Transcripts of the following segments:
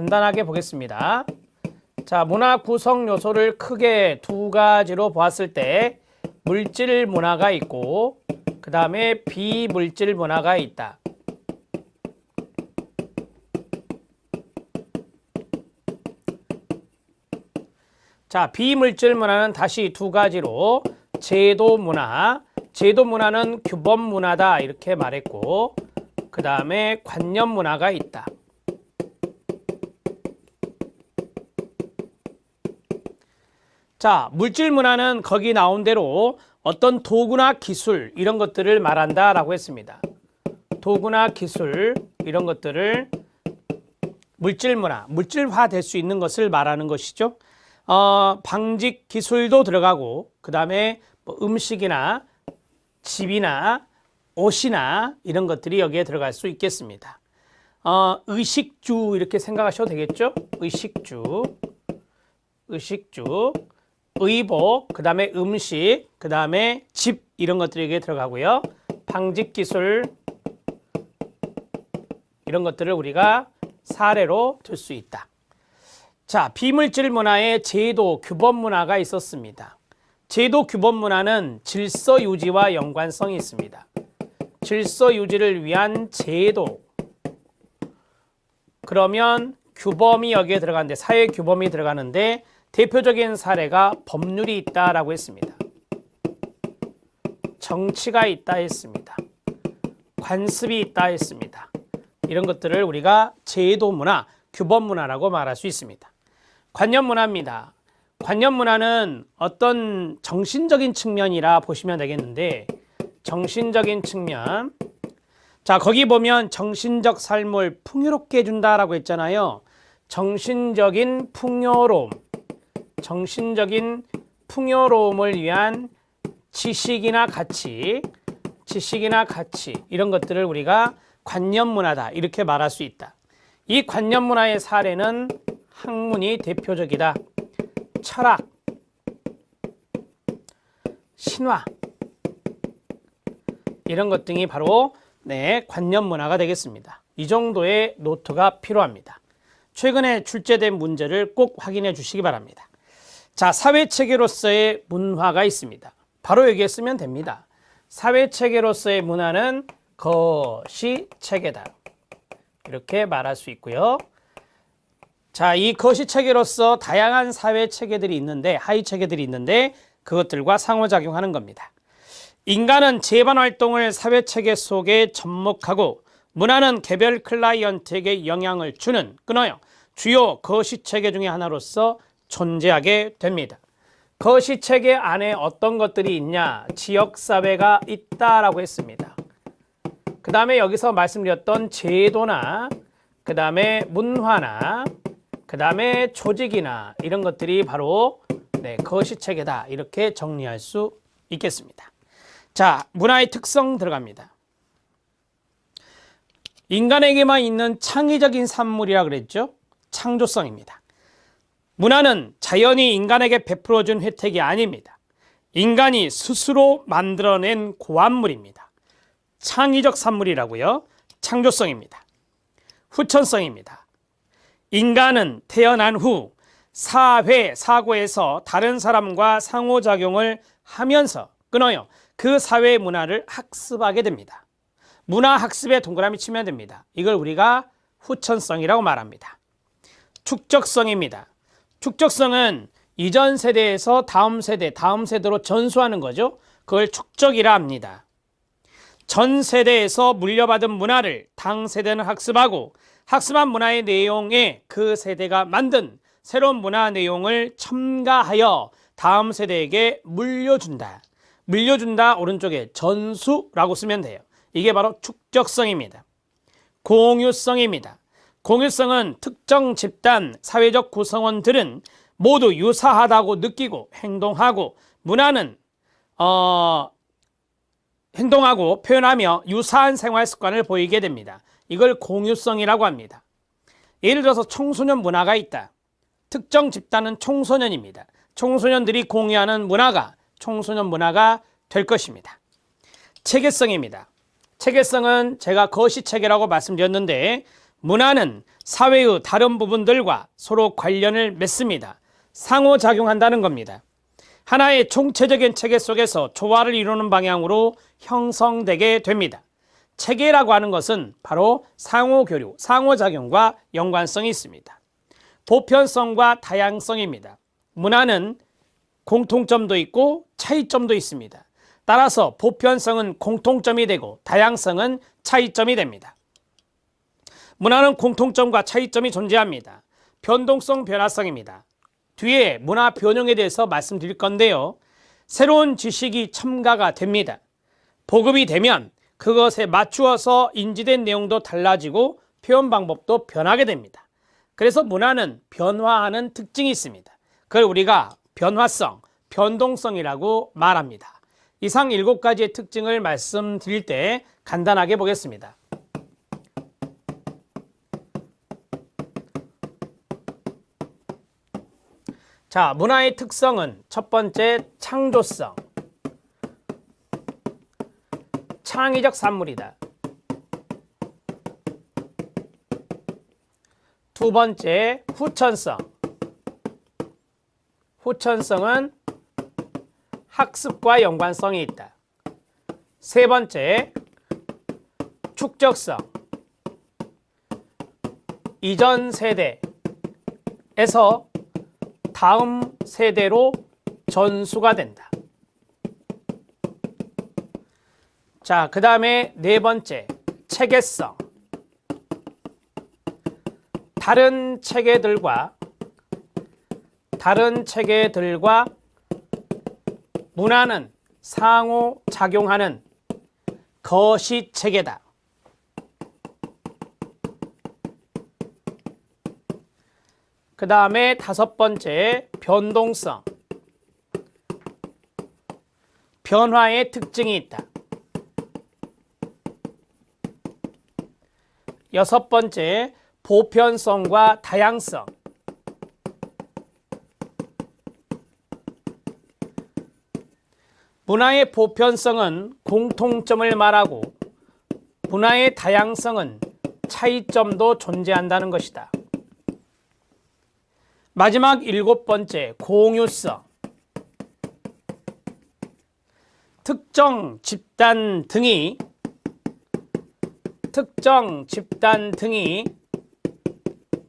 간단하게 보겠습니다. 자, 문화 구성 요소를 크게 두 가지로 보았을 때 물질 문화가 있고 그 다음에 비물질 문화가 있다. 자, 비물질 문화는 다시 두 가지로 제도 문화, 제도 문화는 규범 문화다 이렇게 말했고 그 다음에 관념 문화가 있다. 자, 물질 문화는 거기 나온 대로 어떤 도구나 기술 이런 것들을 말한다 라고 했습니다. 도구나 기술 이런 것들을 물질 문화, 물질화 될 수 있는 것을 말하는 것이죠. 방직 기술도 들어가고 그 다음에 뭐 음식이나 집이나 옷이나 이런 것들이 여기에 들어갈 수 있겠습니다. 의식주 이렇게 생각하셔도 되겠죠. 의식주, 의복, 그 다음에 음식, 그 다음에 집 이런 것들이 여기에 들어가고요. 방직 기술 이런 것들을 우리가 사례로 들 수 있다. 자, 비물질 문화에 제도, 규범 문화가 있었습니다. 제도, 규범 문화는 질서 유지와 연관성이 있습니다. 질서 유지를 위한 제도. 그러면 규범이 여기에 들어가는데, 사회 규범이 들어가는데 대표적인 사례가 법률이 있다라고 했습니다. 정치가 있다 했습니다. 관습이 있다 했습니다. 이런 것들을 우리가 제도 문화, 규범 문화라고 말할 수 있습니다. 관념 문화입니다. 관념 문화는 어떤 정신적인 측면이라 보시면 되겠는데 정신적인 측면. 자, 거기 보면 정신적 삶을 풍요롭게 해준다라고 했잖아요. 정신적인 풍요로움. 정신적인 풍요로움을 위한 지식이나 가치 이런 것들을 우리가 관념 문화다 이렇게 말할 수 있다. 이 관념 문화의 사례는 학문이 대표적이다. 철학, 신화 이런 것 등이 바로 관념 문화가 되겠습니다. 이 정도의 노트가 필요합니다. 최근에 출제된 문제를 꼭 확인해 주시기 바랍니다. 자, 사회체계로서의 문화가 있습니다. 바로 여기에 쓰면 됩니다. 사회체계로서의 문화는 거시체계다. 이렇게 말할 수 있고요. 자, 이 거시체계로서 다양한 사회체계들이 있는데, 하위체계들이 있는데 그것들과 상호작용하는 겁니다. 인간은 재반활동을 사회체계 속에 접목하고 문화는 개별 클라이언트에게 영향을 주는 끊어요. 주요 거시체계 중에 하나로서 존재하게 됩니다. 거시체계 안에 어떤 것들이 있냐? 지역사회가 있다라고 했습니다. 그 다음에 여기서 말씀드렸던 제도나 그 다음에 문화나 그 다음에 조직이나 이런 것들이 바로 거시체계다 이렇게 정리할 수 있겠습니다. 자, 문화의 특성 들어갑니다. 인간에게만 있는 창의적인 산물이라 그랬죠. 창조성입니다. 문화는 자연이 인간에게 베풀어준 혜택이 아닙니다. 인간이 스스로 만들어낸 고안물입니다. 창의적 산물이라고요. 창조성입니다. 후천성입니다. 인간은 태어난 후 사회, 사고에서 다른 사람과 상호작용을 하면서 끊어요. 그 사회의 문화를 학습하게 됩니다. 문화학습에 동그라미 치면 됩니다. 이걸 우리가 후천성이라고 말합니다. 축적성입니다. 축적성은 이전 세대에서 다음 세대로 전수하는 거죠. 그걸 축적이라 합니다. 전 세대에서 물려받은 문화를 당 세대는 학습하고 학습한 문화의 내용에 그 세대가 만든 새로운 문화 내용을 첨가하여 다음 세대에게 물려준다. 물려준다 오른쪽에 전수라고 쓰면 돼요. 이게 바로 축적성입니다. 공유성입니다. 공유성은 특정 집단, 사회적 구성원들은 모두 유사하다고 느끼고 행동하고 문화는 행동하고 표현하며 유사한 생활 습관을 보이게 됩니다. 이걸 공유성이라고 합니다. 예를 들어서 청소년 문화가 있다. 특정 집단은 청소년입니다. 청소년들이 공유하는 문화가 청소년 문화가 될 것입니다. 체계성입니다. 체계성은 제가 거시체계라고 말씀드렸는데 문화는 사회의 다른 부분들과 서로 관련을 맺습니다. 상호작용한다는 겁니다. 하나의 총체적인 체계 속에서 조화를 이루는 방향으로 형성되게 됩니다. 체계라고 하는 것은 바로 상호교류, 상호작용과 연관성이 있습니다. 보편성과 다양성입니다. 문화는 공통점도 있고 차이점도 있습니다. 따라서 보편성은 공통점이 되고 다양성은 차이점이 됩니다. 문화는 공통점과 차이점이 존재합니다. 변동성, 변화성입니다. 뒤에 문화 변형에 대해서 말씀드릴 건데요. 새로운 지식이 첨가가 됩니다. 보급이 되면 그것에 맞추어서 인지된 내용도 달라지고 표현 방법도 변하게 됩니다. 그래서 문화는 변화하는 특징이 있습니다. 그걸 우리가 변화성, 변동성이라고 말합니다. 이상 7가지의 특징을 말씀드릴 때 간단하게 보겠습니다. 자, 문화의 특성은 첫 번째, 창조성. 창의적 산물이다. 두 번째, 후천성. 후천성은 학습과 연관성이 있다. 세 번째, 축적성. 이전 세대에서 다음 세대로 전수가 된다. 자, 그 다음에 네 번째, 체계성. 다른 체계들과 문화는 상호작용하는 거시체계다. 그 다음에 다섯 번째, 변동성. 변화의 특징이 있다. 여섯 번째, 보편성과 다양성. 문화의 보편성은 공통점을 말하고 문화의 다양성은 차이점도 존재한다는 것이다. 마지막 일곱 번째, 공유성. 특정 집단 등이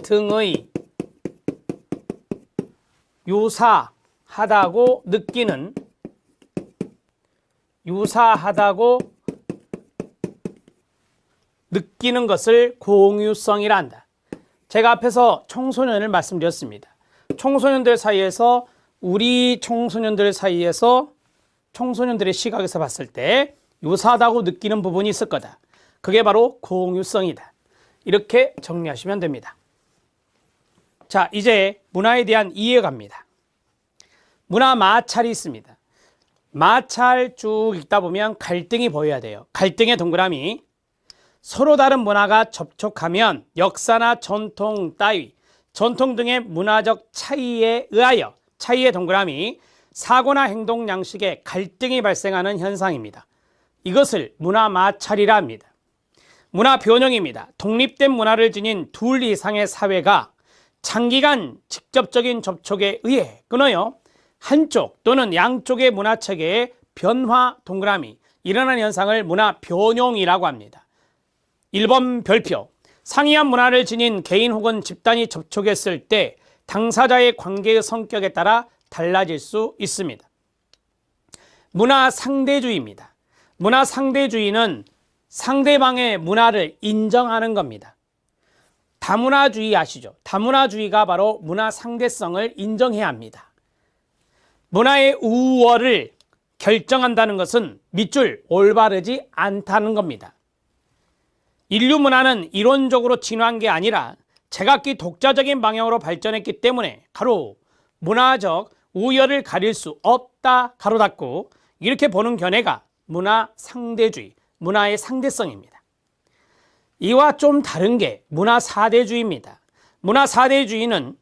등의 유사하다고 느끼는 것을 공유성이라 한다. 제가 앞에서 청소년을 말씀드렸습니다. 청소년들 사이에서 청소년들의 시각에서 봤을 때 유사하다고 느끼는 부분이 있을 거다. 그게 바로 공유성이다. 이렇게 정리하시면 됩니다. 자, 이제 문화에 대한 이해 갑니다. 문화 마찰이 있습니다. 마찰 쭉 읽다 보면 갈등이 보여야 돼요. 갈등의 동그라미. 서로 다른 문화가 접촉하면 역사나 전통 따위, 전통 등의 문화적 차이에 의하여 차이의 동그라미, 사고나 행동 양식에 갈등이 발생하는 현상입니다. 이것을 문화 마찰이라 합니다. 문화 변형입니다. 독립된 문화를 지닌 둘 이상의 사회가 장기간 직접적인 접촉에 의해 끊어요. 한쪽 또는 양쪽의 문화체계의 변화 동그라미, 일어나는 현상을 문화 변형이라고 합니다. 1번 별표, 상이한 문화를 지닌 개인 혹은 집단이 접촉했을 때 당사자의 관계의 성격에 따라 달라질 수 있습니다. 문화 상대주의입니다. 문화 상대주의는 상대방의 문화를 인정하는 겁니다. 다문화주의 아시죠? 다문화주의가 바로 문화 상대성을 인정해야 합니다. 문화의 우월을 결정한다는 것은 밑줄 올바르지 않다는 겁니다. 인류 문화는 이론적으로 진화한 게 아니라 제각기 독자적인 방향으로 발전했기 때문에 가로 문화적 우열을 가릴 수 없다 가로 닫고 이렇게 보는 견해가 문화 상대주의, 문화의 상대성입니다. 이와 좀 다른 게 문화 사대주의입니다. 문화 사대주의는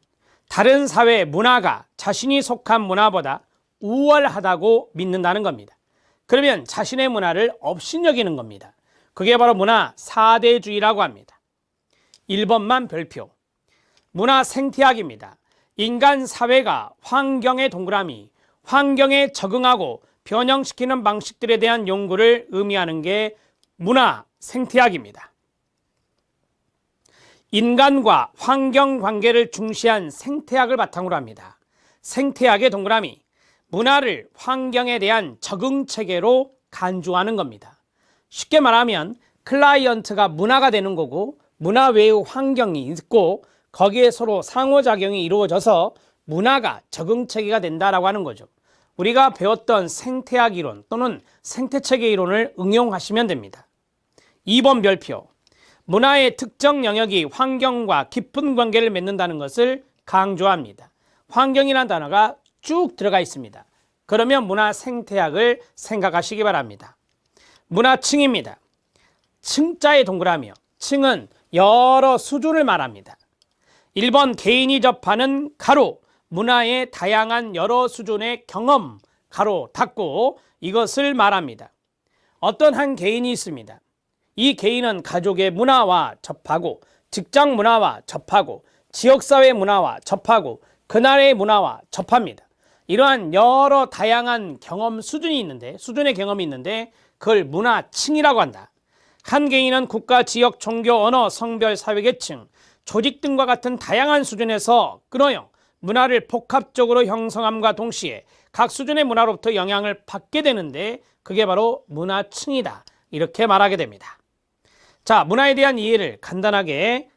다른 사회 문화가 자신이 속한 문화보다 우월하다고 믿는다는 겁니다. 그러면 자신의 문화를 업신여기는 겁니다. 그게 바로 문화 사대주의라고 합니다. 1번만 별표. 문화 생태학입니다. 인간 사회가 환경의 동그라미, 환경에 적응하고 변형시키는 방식들에 대한 연구를 의미하는 게 문화 생태학입니다. 인간과 환경 관계를 중시한 생태학을 바탕으로 합니다. 생태학의 동그라미, 문화를 환경에 대한 적응 체계로 간주하는 겁니다. 쉽게 말하면 클라이언트가 문화가 되는 거고 문화 외의 환경이 있고 거기에 서로 상호작용이 이루어져서 문화가 적응 체계가 된다라고 하는 거죠. 우리가 배웠던 생태학 이론 또는 생태체계 이론을 응용하시면 됩니다. 2번 별표. 문화의 특정 영역이 환경과 깊은 관계를 맺는다는 것을 강조합니다. 환경이라는 단어가 쭉 들어가 있습니다. 그러면 문화 생태학을 생각하시기 바랍니다. 문화층입니다. 층자의 동그라미요. 층은 여러 수준을 말합니다. 1번 개인이 접하는 가로, 문화의 다양한 여러 수준의 경험, 가로 닫고 이것을 말합니다. 어떤 한 개인이 있습니다. 이 개인은 가족의 문화와 접하고 직장 문화와 접하고 지역사회 문화와 접하고 그 나라의 문화와 접합니다. 이러한 여러 다양한 경험 수준이 있는데 수준의 경험이 있는데 그걸 문화층이라고 한다. 한 개인은 국가, 지역, 종교, 언어, 성별, 사회계층, 조직 등과 같은 다양한 수준에서 끊어요. 문화를 복합적으로 형성함과 동시에 각 수준의 문화로부터 영향을 받게 되는데 그게 바로 문화층이다. 이렇게 말하게 됩니다. 자, 문화에 대한 이해를 간단하게